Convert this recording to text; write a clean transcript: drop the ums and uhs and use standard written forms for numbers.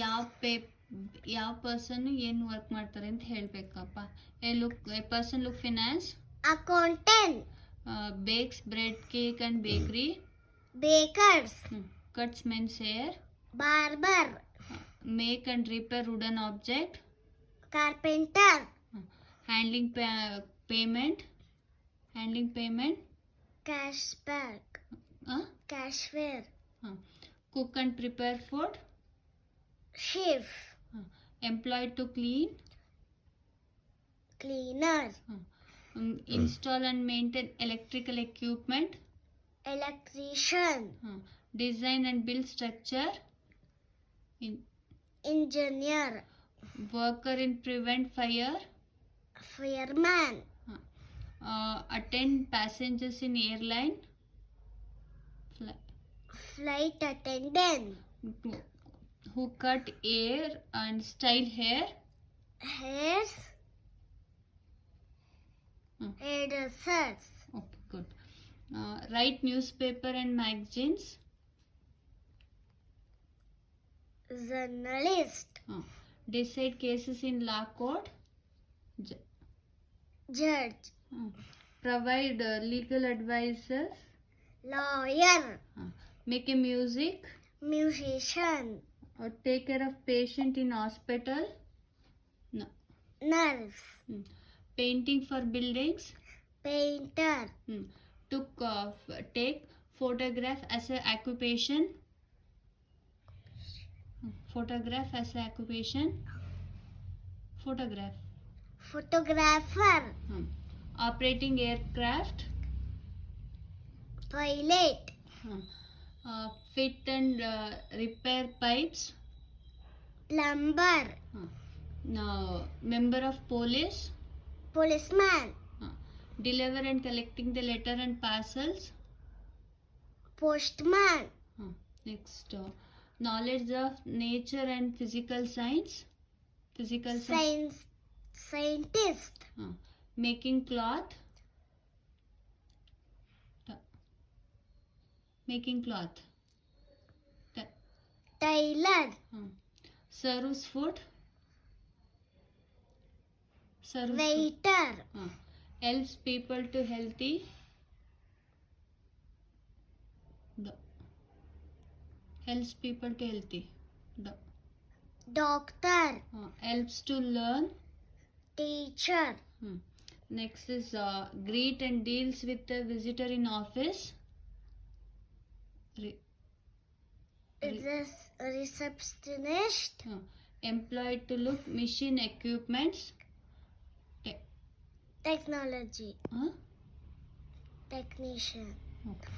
ಯಾವ ಯಾವ ಪರ್ಸನ್ ಏನು ವರ್ಕ್ ಮಾಡ್ತಾರೆ ಅಂತ ಹೇಳಬೇಕಪ್ಪ. A person look finance. Accountant. Bakes bread cake and bakery. Bakers. Cuts men's hair. Barber. Make and repair wooden object. Carpenter. Handling payment. Cash back. Cashier. Cook and prepare food. Chef. Employed to clean. Cleaner. Install and maintain electrical equipment. Electrician. Design and build structure. Engineer. Worker in prevent fire. Fireman. Attend passengers in airline. Flight attendant. Who cut hair and style hair. Hairs. Hairdressers. Okay, good. Write newspaper and magazines. Journalist. Decide cases in law court. Judge. Provide legal advices. Lawyer. Make a music. Musician. Or take care of patient in hospital. No. Nurse. Painting for buildings. Painter. Take photograph as a occupation. Photograph as a occupation. Photograph. Photographer. Operating aircraft. Pilot. Fit and repair pipes. Plumber. Member of police. Policeman. Deliver and collecting the letter and parcels. Postman. Next, knowledge of nature and physical science. Scientist. Making cloth. Tailor. Serves food. Waiter. Helps people to healthy. Doctor. Helps to learn. Teacher. Next is greet and deals with the visitor in office. Receptionist. Employed to look machine equipments. Technology. Technician. Okay.